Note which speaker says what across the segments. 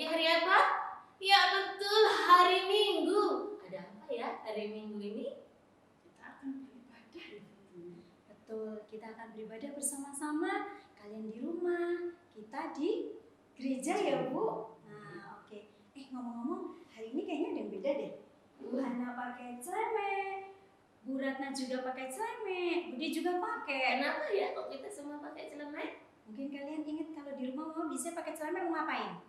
Speaker 1: hari apa? Ya betul, hari Minggu. Ada apa ya hari Minggu ini?
Speaker 2: Kita akan beribadah.
Speaker 3: Betul, kita akan beribadah bersama-sama. Kalian di rumah, kita di gereja ya Bu. Nah oke. Ngomong-ngomong, hari ini kayaknya ada yang beda deh. Bu Hana pakai celemek, Bu Ratna juga pakai celemek, Budi juga pakai.
Speaker 1: Kenapa ya kok kita semua pakai celemek?
Speaker 3: Mungkin kalian ingat kalau di rumah Mama bisa pakai celemek mau ngapain?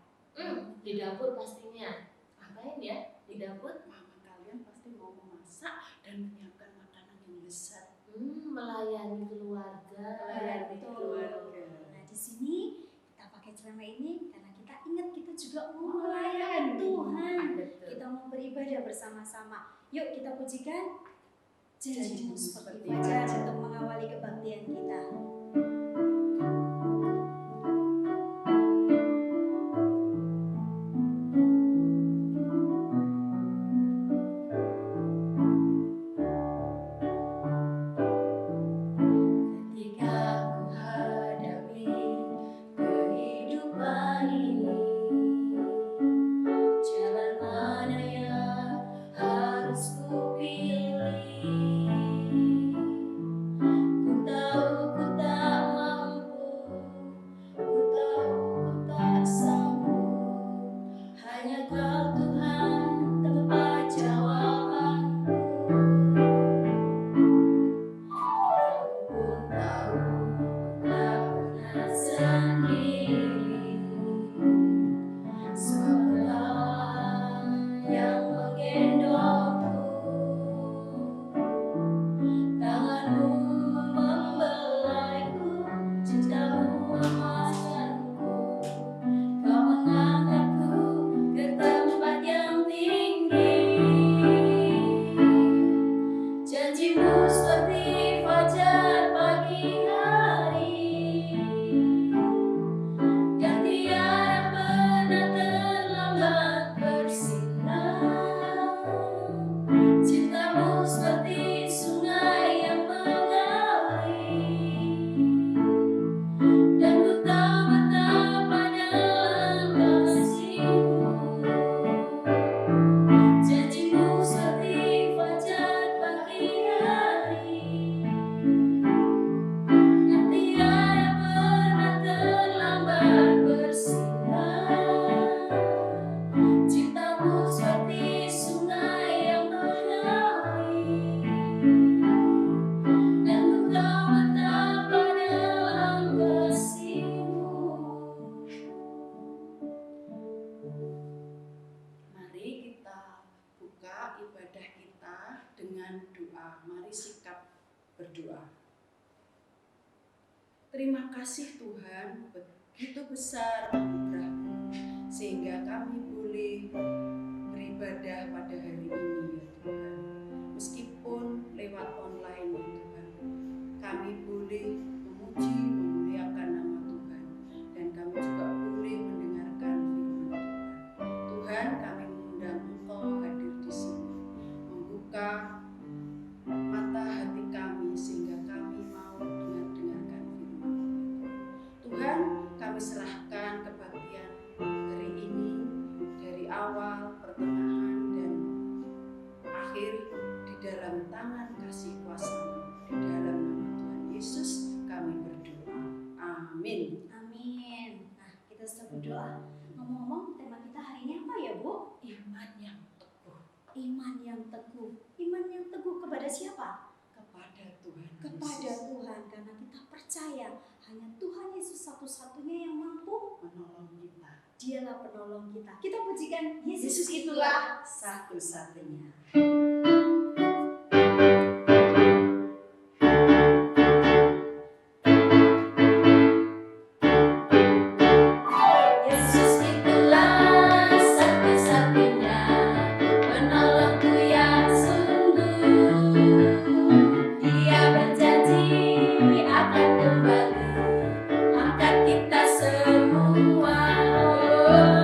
Speaker 1: Di dapur pastinya. Ngapain ya di dapur?
Speaker 2: Mama kalian pasti mau memasak dan menyiapkan makanan yang lezat.
Speaker 1: Melayani keluarga.
Speaker 3: Nah di sini kita pakai celemek ini karena kita ingat kita juga mau melayani Tuhan.
Speaker 1: Betul.
Speaker 3: Kita mau beribadah bersama-sama. Yuk kita pujikan janjimu seperti
Speaker 2: Janjimu
Speaker 3: fajar
Speaker 2: seperti
Speaker 3: untuk mengawali kebaktian kita.
Speaker 4: Ketika ku hadapi kehidupan ini, jalan mana yang harus ku pilih? Ku tahu ku tak mampu, ku tahu ku tak sanggup. Hanya Kau Tuhan tempat jawabanku. Aku pun tahu tak pernah sendiri, sebab Kau yang menggendongku. Tanganmu membelaiku, cintamu memasangku. Kau mengangkatku ke tempat yang tinggi. Janjimu seperti fajar pagi hari, yang tiada pernah terlambat bersinar. Cintamu seperti sungai yang mengalir, dan ku tahu betapa dalam kasih-Mu. Janjimu seperti fajar pagi hari, yang tiada pernah terlambat bersinar. Cintamu seperti sungai yang mengalir, dan ku tahu betapa dalam kasih-Mu.
Speaker 2: Mari kita buka ibadah kita dengan doa. Mari sikap berdoa. Terima kasih Tuhan, begitu besar anugerah-Mu sehingga kami boleh beribadah pada hari ini ya Tuhan. Meskipun lewat online ya Tuhan, kami boleh memuji, memuliakan nama Tuhan, dan kami juga boleh mendengarkan firman Tuhan. Tuhan, kami mengundang Engkau hadir di sini, membuka mata hati kami sehingga kami mau dengarkan firman Tuhan. Kami serahkan kebaktian hari ini dari awal, pertengahan, dan akhir di dalam tangan kasih kuasa-Mu. Di dalam nama Tuhan Yesus kami berdoa. Amin.
Speaker 3: Amin. Nah kita sudah berdoa. Ngomong-ngomong tema kita hari ini apa ya Bu?
Speaker 2: Iman yang teguh
Speaker 3: Iman yang teguh. Iman yang teguh kepada siapa?
Speaker 2: kepada Tuhan
Speaker 3: Kepada
Speaker 2: Yesus,
Speaker 3: Tuhan, karena kita percaya hanya Tuhan Yesus satu-satunya yang mampu.
Speaker 2: menolong kita.
Speaker 3: Dialah penolong kita. Kita pujikan Yesus itulah
Speaker 2: Satu-satunya.
Speaker 4: Yesus itulah satu-satunya penolongku yang sungguh. Dia berjanji akan kembali angkat kita semua.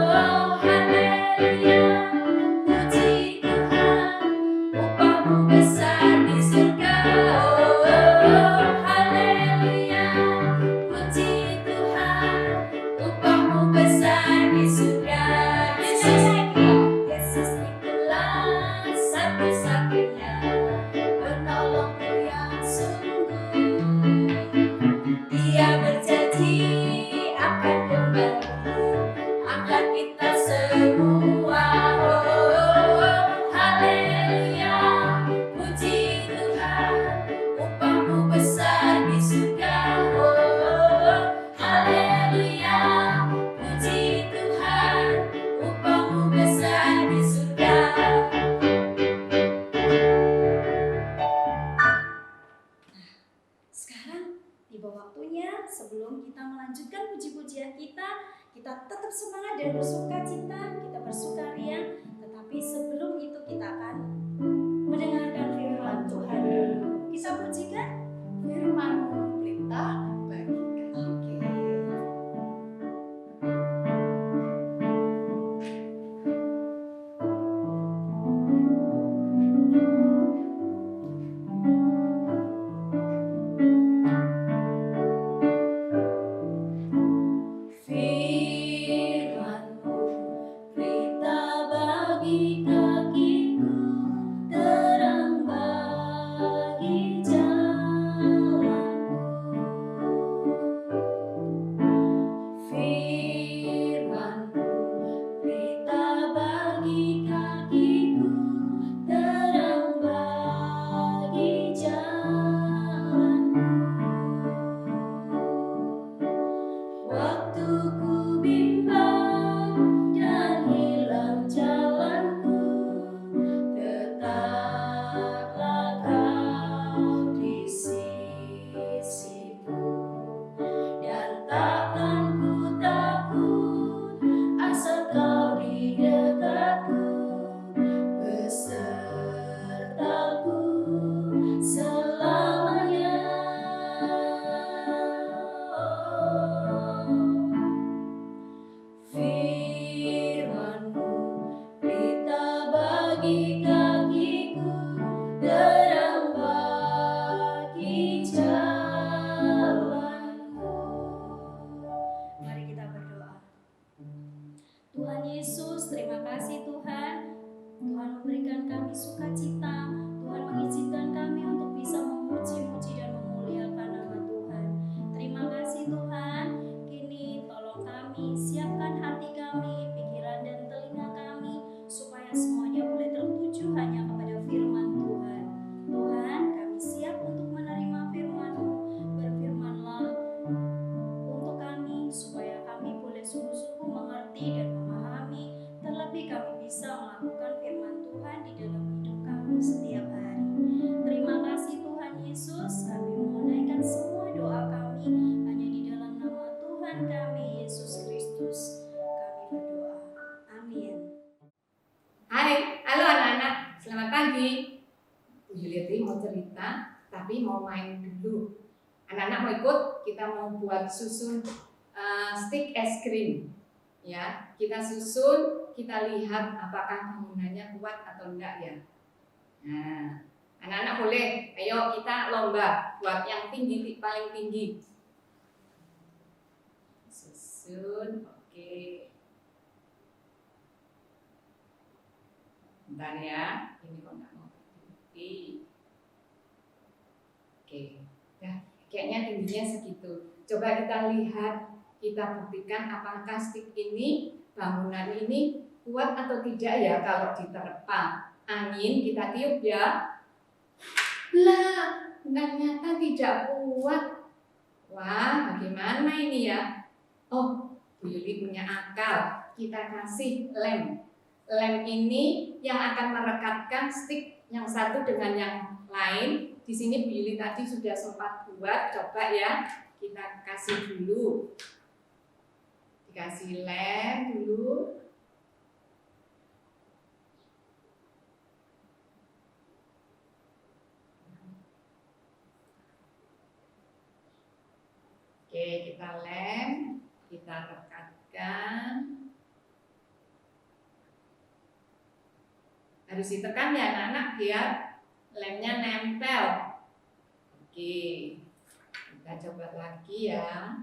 Speaker 4: Oh, haleluya, puji Tuhan, upah
Speaker 3: kita tetap semangat dan bersuka cita, kita bersukaria. Tetapi sebelum itu kita akan mendengarkan firman Tuhan dulu. Kita pujikan
Speaker 2: Firman-Mu pelita bagi kami.
Speaker 3: Oke.
Speaker 4: Firman-Mu pelita bagi kakiku, terang bagi jalanku. Firman-Mu pelita bagi kakiku, terang bagi jalanku. Waktu ku bimbang dan hilang jalanku, tetaplah Kau di sisiku. Dan takkan ku takut asal Kau di dekatku, besertaku selamanya. Firman-Mu pelita bagi kakiku, terang bagi jalanku.
Speaker 3: Mari kita berdoa. Tuhan Yesus, terima kasih Tuhan. Tuhan memberikan kami sukacita. Tuhan mengizinkan kami untuk bisa memuji-muji dan memuliakan nama Tuhan. Terima kasih Tuhan. Kini tolong kami, siapkan hati kami, pikiran dan telinga kami, supaya semuanya boleh tertuju hanya kepada firman Tuhan. Tuhan, kami siap untuk menerima firman-Mu. Berfirmanlah untuk kami, supaya kami boleh sungguh-sungguh mengerti dan memahami, terlebih kami bisa melakukan firman Tuhan di dalam hidup kami setiap hari. Terima kasih Tuhan Yesus, kami menunaikan semua doa kami hanya di dalam nama Tuhan kami, Yesus Kristus. Kami berdoa. Amin.
Speaker 1: Hai, halo anak-anak, selamat pagi. Bu Yuliati mau cerita, tapi mau main dulu. Anak-anak mau ikut? Kita mau buat susun stick es krim. Ya, kita susun, kita lihat apakah bangunannya kuat atau enggak ya. Nah, anak-anak boleh, ayo kita lomba buat yang tinggi, paling tinggi. Susun, oke. Bentar ya, ini kok nggak mau berdiri. Oke, ya kayaknya tingginya segitu. Coba kita lihat, kita buktikan apakah stick ini, bangunan ini kuat atau tidak ya kalau diterpa angin, kita tiup ya. Lah, ternyata tidak kuat. Wah, bagaimana ini ya? Oh, Bu Yuli punya akal. Kita kasih lem. Lem ini yang akan merekatkan stick yang satu dengan yang lain. Di sini Bu Yuli tadi sudah sempat buat, coba ya. Kita kasih dulu. Dikasih lem dulu. Oke, kita lem, kita rekatkan. Harus ditekan ya anak-anak biar lemnya nempel. Oke, kita coba lagi ya.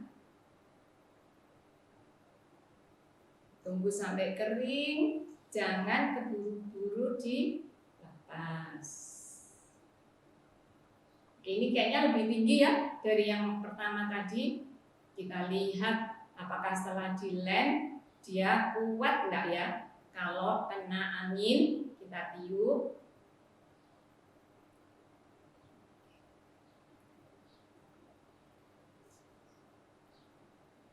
Speaker 1: Tunggu sampai kering, jangan keburu-buru dilepas. Oke, ini kayaknya lebih tinggi ya dari yang pertama tadi. Kita lihat apakah setelah dilem dia kuat enggak ya. Kalau kena angin kita tiup.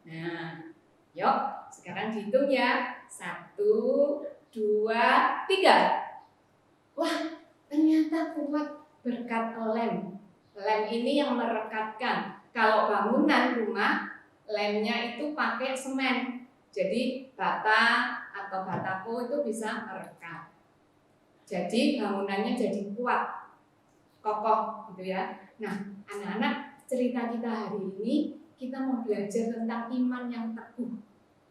Speaker 1: Nah, yuk sekarang dihitung ya. 1, 2, 3. Wah, ternyata kuat berkat lem. Lem ini yang merekatkan. Kalau bangunan rumah, lemnya itu pakai semen. Jadi bata atau batako itu bisa merekat. Jadi bangunannya jadi kuat, kokoh gitu ya. Nah, anak-anak, cerita kita hari ini kita mau belajar tentang iman yang teguh.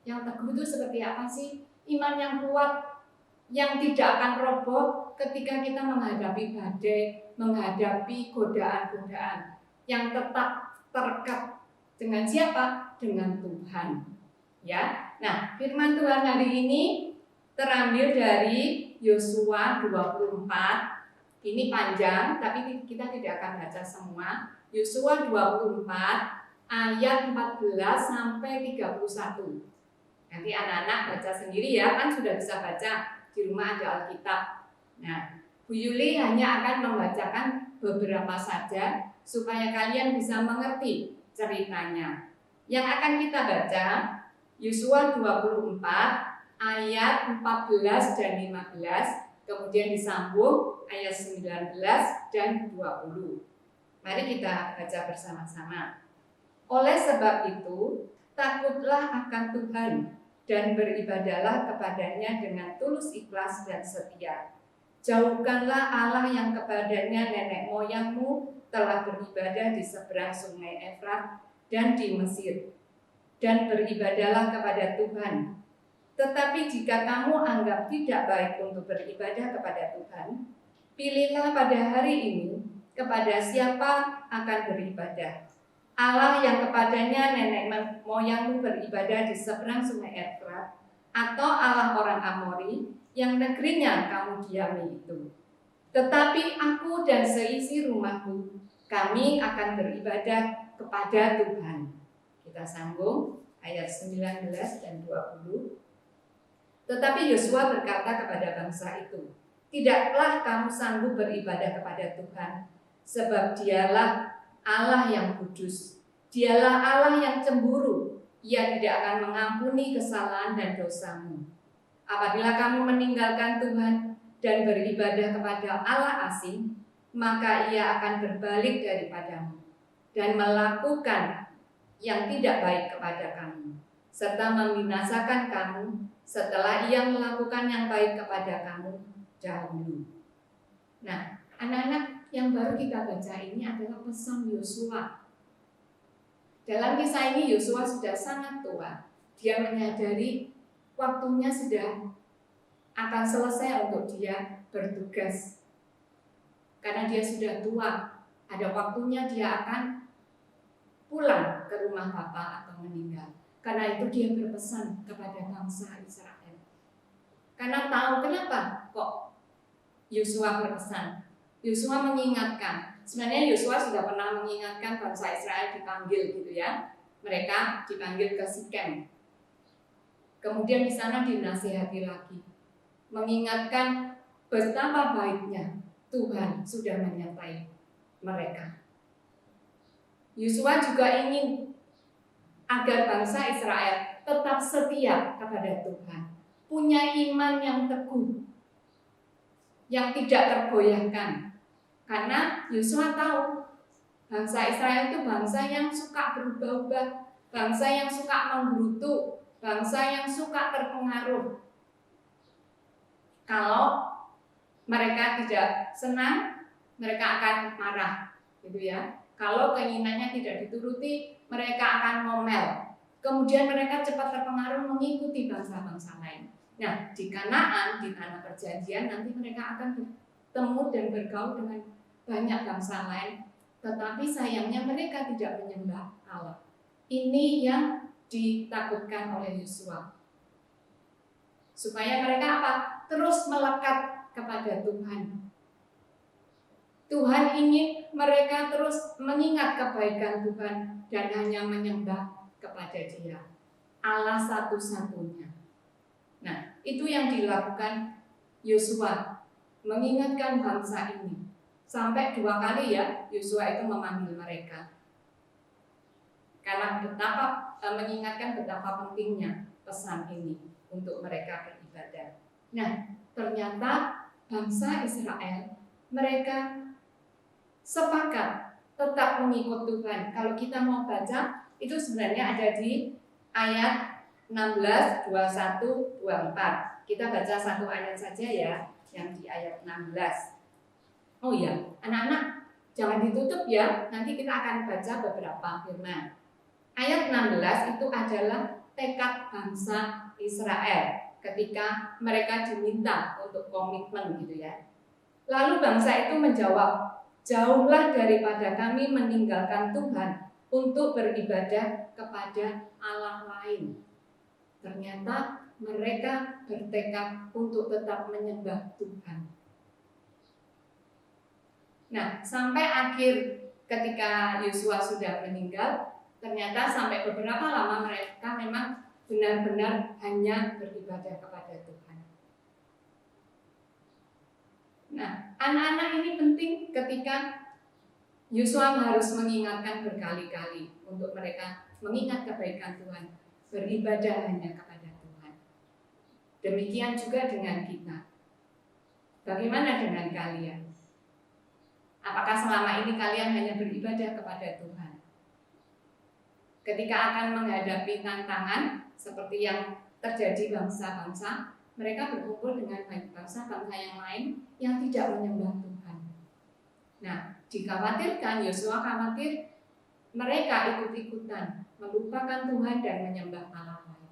Speaker 1: Yang teguh itu seperti apa sih? Iman yang kuat, yang tidak akan roboh ketika kita menghadapi badai, menghadapi godaan-godaan, yang tetap terekat dengan siapa? Dengan Tuhan. Ya. Nah, firman Tuhan hari ini terambil dari Yosua 24. Ini panjang, tapi kita tidak akan baca semua. Yosua 24 ayat 14 sampai 31. Nanti anak-anak baca sendiri ya, kan sudah bisa baca di rumah, ada Alkitab. Nah, Bu Yuli hanya akan membacakan beberapa saja supaya kalian bisa mengerti ceritanya. Yang akan kita baca Yosua 24 ayat 14 dan 15, kemudian disambung ayat 19 dan 20. Mari kita baca bersama-sama. Oleh sebab itu, takutlah akan Tuhan dan beribadahlah kepadanya dengan tulus ikhlas dan setia. Jauhkanlah Allah yang kepadanya nenek moyangmu telah beribadah di seberang sungai Efrat dan di Mesir, dan beribadahlah kepada Tuhan. Tetapi jika kamu anggap tidak baik untuk beribadah kepada Tuhan, pilihlah pada hari ini kepada siapa akan beribadah. Allah yang kepadanya nenek moyangmu beribadah di seberang sungai Efrat, atau Allah orang Amori yang negerinya kamu diami itu. Tetapi aku dan seisi rumahku, kami akan beribadah kepada Tuhan. Kita sambung ayat 19 dan 20. Tetapi Yosua berkata kepada bangsa itu, tidaklah kamu sanggup beribadah kepada Tuhan, sebab dialah Allah yang kudus. Dialah Allah yang cemburu. Ia tidak akan mengampuni kesalahan dan dosamu. Apabila kamu meninggalkan Tuhan dan beribadah kepada Allah asing, maka ia akan berbalik daripadamu dan melakukan yang tidak baik kepada kamu, serta membinasakan kamu setelah ia melakukan yang baik kepada kamu dahulu. Nah, anak-anak, yang baru kita baca ini adalah pesan Yosua. Dalam kisah ini Yosua sudah sangat tua. Dia menyadari waktunya sudah akan selesai untuk dia bertugas. Karena dia sudah tua, ada waktunya dia akan pulang ke rumah Bapa atau meninggal. Karena itu dia berpesan kepada bangsa Israel. Karena tahu kenapa kok Yosua berpesan. Yosua mengingatkan. Sebenarnya Yosua sudah pernah mengingatkan bangsa Israel dipanggil gitu ya. Mereka dipanggil ke Sikem. Kemudian di sana dinasihati lagi. Mengingatkan betapa baiknya Tuhan sudah menyertai mereka. Yosua juga ingin agar bangsa Israel tetap setia kepada Tuhan, punya iman yang teguh, yang tidak tergoyahkan. Karena Yosua tahu bangsa Israel itu bangsa yang suka berubah-ubah, bangsa yang suka menggerutu, bangsa yang suka terpengaruh. Kalau mereka tidak senang, mereka akan marah, gitu ya. Kalau keinginannya tidak dituruti, mereka akan ngomel. Kemudian mereka cepat terpengaruh mengikuti bangsa-bangsa lain. Nah, di Kanaan, di tanah perjanjian, nanti mereka akan bertemu dan bergaul dengan banyak bangsa lain. Tetapi sayangnya mereka tidak menyembah Allah. Ini yang ditakutkan oleh Yosua. Supaya mereka apa? Terus melekat kepada Tuhan. Tuhan ingin mereka terus mengingat kebaikan Tuhan dan hanya menyembah kepada Dia, Allah satu-satunya. Nah, itu yang dilakukan Yosua, mengingatkan bangsa ini. Sampai 2 kali ya Yosua itu memanggil mereka. Karena mengingatkan betapa pentingnya pesan ini untuk mereka beribadah. Nah, ternyata bangsa Israel mereka sepakat tetap mengikut Tuhan. Kalau kita mau baca, itu sebenarnya ada di ayat 16, 21, 24. Kita baca satu ayat saja ya, yang di ayat 16. Oh iya, anak-anak jangan ditutup ya, nanti kita akan baca beberapa firman. Ayat 16 itu adalah tekad bangsa Israel ketika mereka diminta untuk komitmen gitu ya. Lalu bangsa itu menjawab, jauhlah daripada kami meninggalkan Tuhan untuk beribadah kepada Allah lain. Ternyata mereka bertekad untuk tetap menyembah Tuhan. Nah, sampai akhir ketika Yosua sudah meninggal, ternyata sampai beberapa lama mereka memang benar-benar hanya beribadah kepada Tuhan. Nah, anak-anak ini penting ketika Yosua harus mengingatkan berkali-kali untuk mereka mengingat kebaikan Tuhan, beribadah hanya kepada Tuhan. Demikian juga dengan kita. Bagaimana dengan kalian? Apakah selama ini kalian hanya beribadah kepada Tuhan? Ketika akan menghadapi tantangan seperti yang terjadi bangsa-bangsa, mereka berkumpul dengan bangsa-bangsa yang lain yang tidak menyembah Tuhan. Nah, dikhawatirkan, Yosua khawatir mereka ikut-ikutan melupakan Tuhan dan menyembah Allah lain.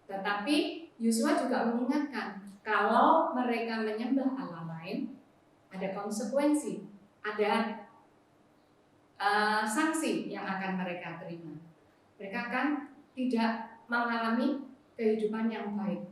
Speaker 1: Tetapi Yosua juga mengingatkan, kalau mereka menyembah Allah lain, ada konsekuensi, ada sanksi yang akan mereka terima. Mereka akan tidak mengalami kehidupan yang baik.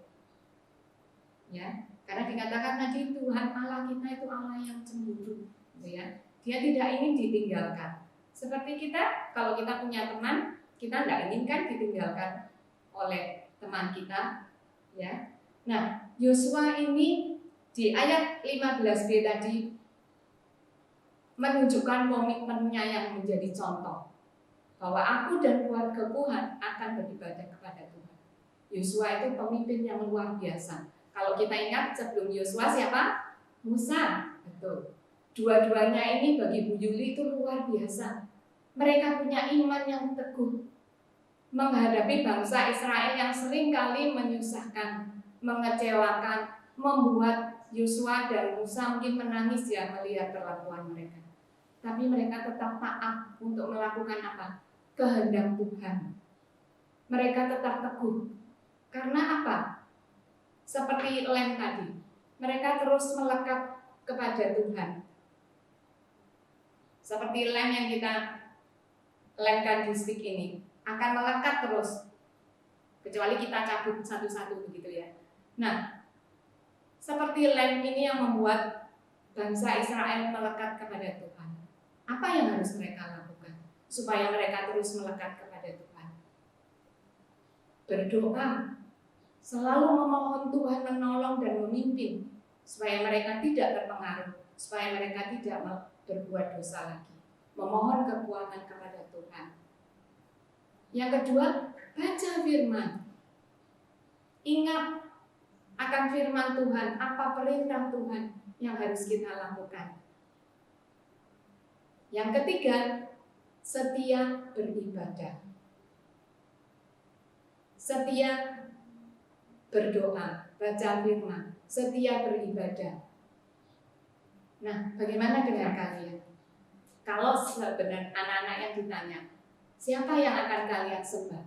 Speaker 1: Ya, karena dikatakan tadi Tuhan Allah kita itu Allah yang cemburu, gitu ya. Dia tidak ingin ditinggalkan. Seperti kita, kalau kita punya teman, kita tidak inginkan ditinggalkan oleh teman kita, ya. Nah, Yosua ini di ayat 15b tadi menunjukkan komitmennya yang menjadi contoh bahwa aku dan keluargaku akan beribadah kepada Tuhan. Yosua itu pemimpin yang luar biasa. Kalau kita ingat sebelum Yosua siapa? Musa, betul. Dua-duanya ini bagi Bu Yuli itu luar biasa. Mereka punya iman yang teguh menghadapi bangsa Israel yang sering kali menyusahkan, mengecewakan, membuat Yosua dan Musa mungkin menangis ya melihat perlakuan mereka. Tapi mereka tetap taat untuk melakukan apa? Kehendak Tuhan. Mereka tetap teguh. Karena apa? Seperti lem tadi, mereka terus melekat kepada Tuhan. Seperti lem yang kita lemkan di stick ini akan melekat terus, kecuali kita cabut satu-satu begitu ya. Nah, seperti lem ini yang membuat bangsa Israel melekat kepada Tuhan. Apa yang harus mereka lakukan supaya mereka terus melekat kepada Tuhan? Berdoa, selalu memohon Tuhan menolong dan memimpin supaya mereka tidak terpengaruh, supaya mereka tidak berbuat dosa lagi. Memohon kekuatan kepada Tuhan. Yang kedua, baca firman. Ingat akan firman Tuhan, apa perintah Tuhan yang harus kita lakukan. Yang ketiga, setia beribadah. Setia berdoa, baca firman, setia beribadah. Nah, bagaimana dengan kalian? Kalau sebenarnya anak-anak yang ditanya, siapa yang akan kalian sembah?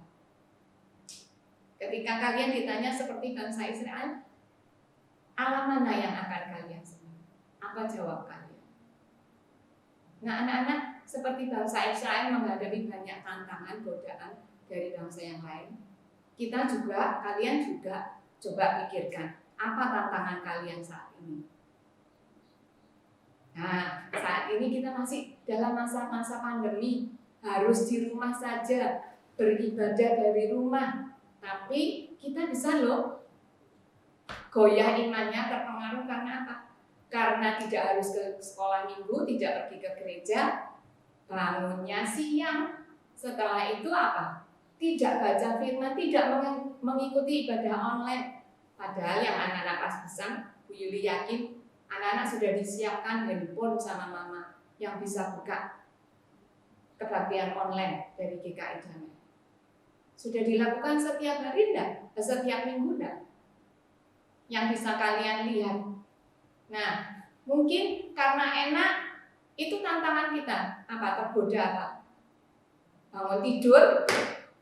Speaker 1: Ketika kalian ditanya seperti bangsa Israel, Allah mana yang akan kalian sembah? Apa jawab kalian? Nah, anak-anak seperti bangsa Israel menghadapi banyak tantangan, godaan dari bangsa yang lain. Kalian juga coba pikirkan, apa tantangan kalian saat ini? Nah, saat ini kita masih dalam masa-masa pandemi, harus di rumah saja, beribadah dari rumah. Tapi kita bisa loh goyah imannya, terpengaruh karena apa? Karena tidak harus ke sekolah minggu, tidak pergi ke gereja, bangunnya siang. Setelah itu apa? Tidak baca firman, tidak mengikuti ibadah online. Padahal yang anak-anak pas besar, Bu Yuli yakin anak-anak sudah disiapkan handphone sama mama yang bisa buka kebaktian online dari GKI Damai. Sudah dilakukan setiap hari enggak? Setiap minggu enggak? Yang bisa kalian lihat. Nah, mungkin karena enak, itu tantangan kita. Apa? Tergoda apa? Bangun tidur,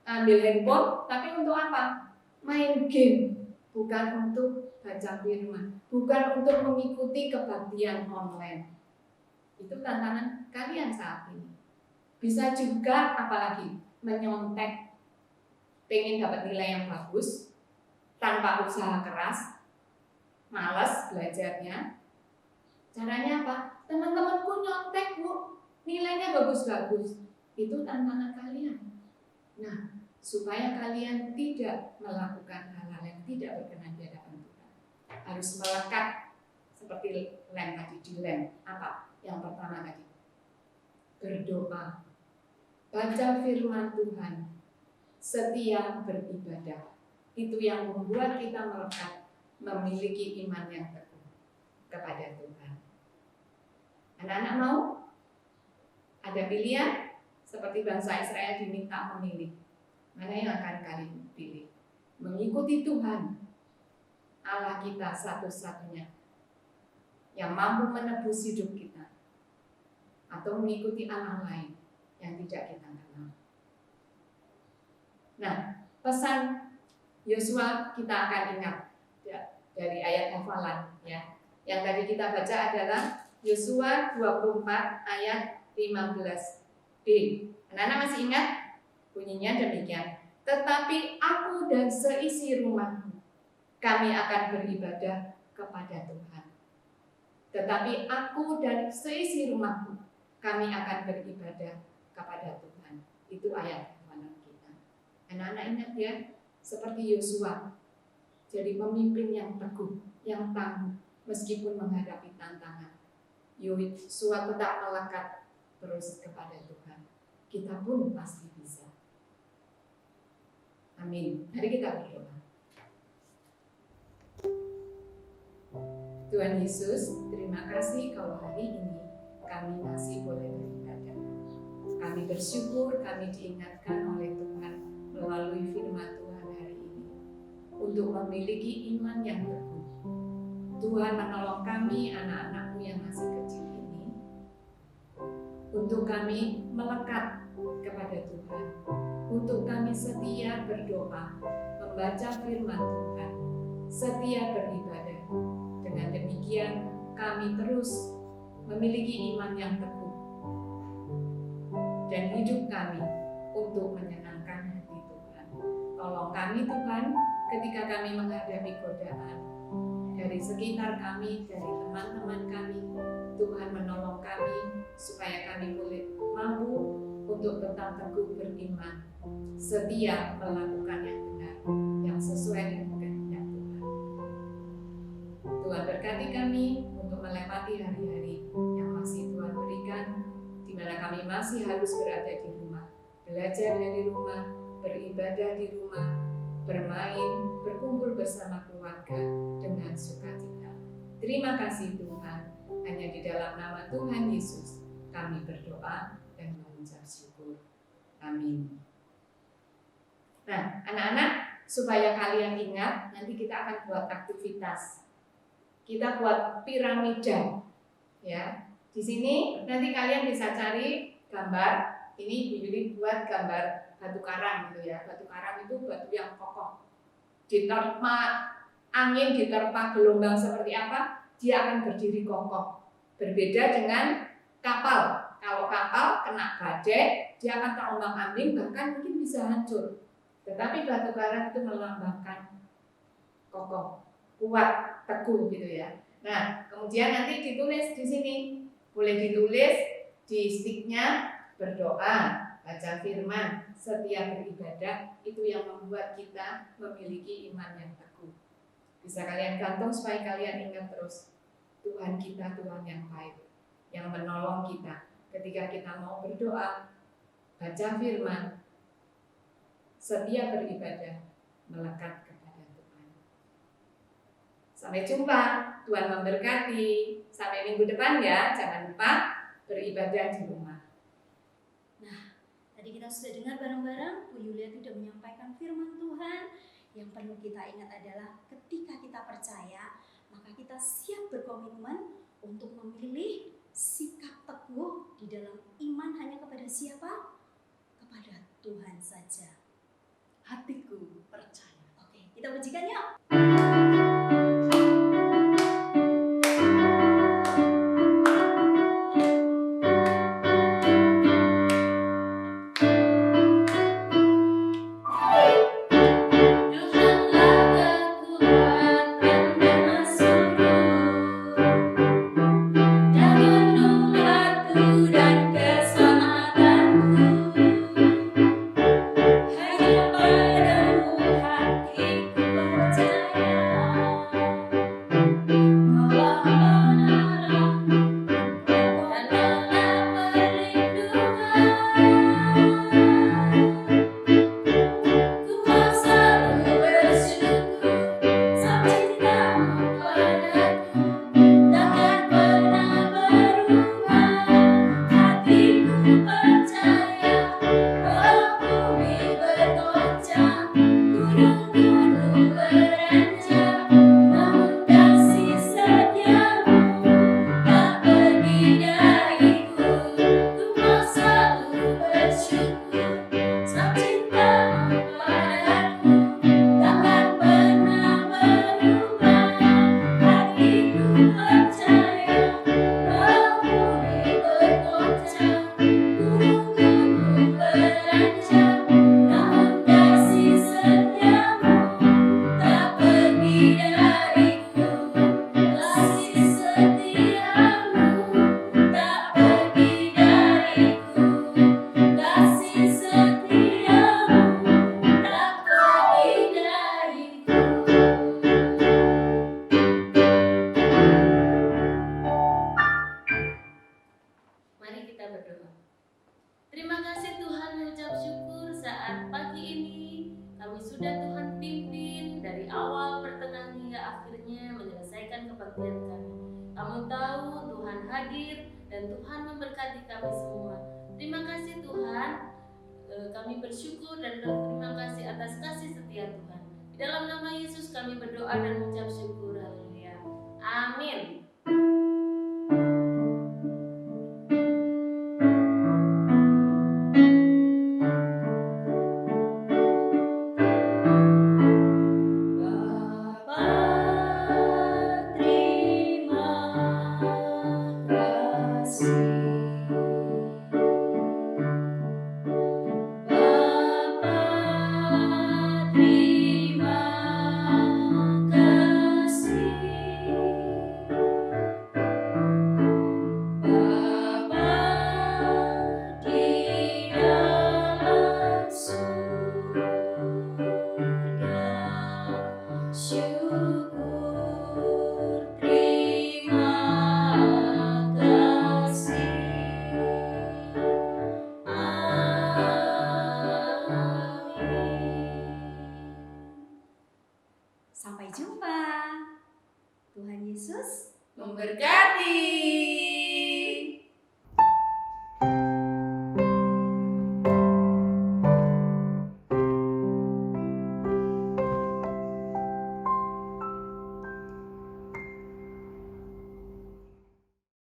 Speaker 1: ambil handphone, tapi untuk apa? Main game. Bukan untuk baca firman. Bukan untuk mengikuti kebaktian online. Itu tantangan kalian saat ini. Bisa juga apalagi menyontek, pengen dapat nilai yang bagus, tanpa usaha keras, malas belajarnya. Caranya apa? Teman-temanku nyontek, Bu, nilainya bagus-bagus. Itu tantangan kalian. Nah, supaya kalian tidak melakukan hal-hal yang tidak berkenan di hadapan Tuhan, harus melekat seperti lem tadi, di lem. Apa? Yang pertama tadi, berdoa, baca firman Tuhan, setia beribadah. Itu yang membuat kita melekat, memiliki iman yang teguh kepada Tuhan. Anak-anak mau? Ada pilihan? Seperti bangsa Israel diminta memilih. Mana yang akan kalian pilih? Mengikuti Tuhan, Allah kita satu-satunya yang mampu menebus hidup kita, atau mengikuti Allah lain yang tidak kita kenal. Nah, pesan Yosua kita akan ingat dari ayat hafalan ya. Yang tadi kita baca adalah Yosua 24 ayat 15b. Anak-anak masih ingat? Bunyinya demikian. Tetapi aku dan seisi rumahku, kami akan beribadah kepada Tuhan. Tetapi aku dan seisi rumahku, kami akan beribadah kepada Tuhan. Itu ayat hafalan kita. Anak-anak ingat ya, seperti Yosua, jadi pemimpin yang teguh, yang tangguh, meskipun menghadapi tantangan. Yosua tetap melekat terus kepada Tuhan. Kita pun pasti bisa. Amin. Mari kita berdoa. Tuhan Yesus, terima kasih kalau hari ini kami masih boleh beribadah. Kami bersyukur kami diingatkan oleh Tuhan melalui firman Tuhan hari ini untuk memiliki iman yang teguh. Tuhan menolong kami, anak-anak-Mu yang masih kecil ini, untuk kami melekat kepada Tuhan, untuk kami setia berdoa, membaca firman Tuhan, setia beribadah. Dengan demikian kami terus memiliki iman yang teguh dan hidup kami untuk menyenangkan hati Tuhan. Tolong kami Tuhan ketika kami menghadapi godaan dari sekitar kami, dari teman-teman kami. Tuhan menolong kami supaya kami boleh mampu untuk tetap teguh beriman, setia melakukan yang benar, yang sesuai dengan kehendak Tuhan. Tuhan berkati kami untuk melewati hari-hari yang masih Tuhan berikan, di mana kami masih harus berada di rumah, belajar dari rumah, beribadah di rumah, bermain, berkumpul bersama keluarga dengan sukacita. Terima kasih Tuhan, hanya di dalam nama Tuhan Yesus kami berdoa dan mengucap syukur. Amin. Nah, anak-anak, supaya kalian ingat, nanti kita akan buat aktivitas. Kita buat piramida, ya. Di sini nanti kalian bisa cari gambar. Ini dipilih buat gambar batu karang, gitu ya. Batu karang itu batu yang kokoh. Diterpa angin, diterpa gelombang seperti apa, dia akan berdiri kokoh. Berbeda dengan kapal. Kalau kapal kena badai, dia akan terombang-ambing, bahkan mungkin bisa hancur. Tetapi batu karang itu melambangkan kokoh, kuat, teguh gitu ya. Nah, kemudian nanti ditulis di sini, boleh ditulis di sticknya berdoa, baca firman, setia beribadah. Itu yang membuat kita memiliki iman yang teguh. Bisa kalian gantung supaya kalian ingat terus, Tuhan kita Tuhan yang baik, yang menolong kita ketika kita mau berdoa, baca firman, setia beribadah, melekat kepada Tuhan. Sampai jumpa, Tuhan memberkati. Sampai minggu depan ya, jangan lupa beribadah di rumah.
Speaker 3: Tadi kita sudah dengar bareng-bareng, Bu Yulia sudah menyampaikan firman Tuhan. Yang perlu kita ingat adalah ketika kita percaya, maka kita siap berkomitmen untuk memilih sikap teguh di dalam iman hanya kepada siapa? Kepada Tuhan saja.
Speaker 2: Hatiku percaya.
Speaker 3: Oke, kita pujikan yuk.
Speaker 4: Mari kita berdoa. Terima kasih Tuhan, mengucap syukur saat pagi ini kami sudah Tuhan pimpin dari awal, pertengahan hingga akhirnya menyelesaikan kebaktian kami. Kami tahu Tuhan hadir dan Tuhan memberkati kami semua. Terima kasih Tuhan, kami bersyukur dan terima kasih atas kasih setia Tuhan. Di dalam nama Yesus kami berdoa dan mengucap syukur. Haleluya. Amin.
Speaker 3: Sampai jumpa. Tuhan Yesus
Speaker 2: Memberkati.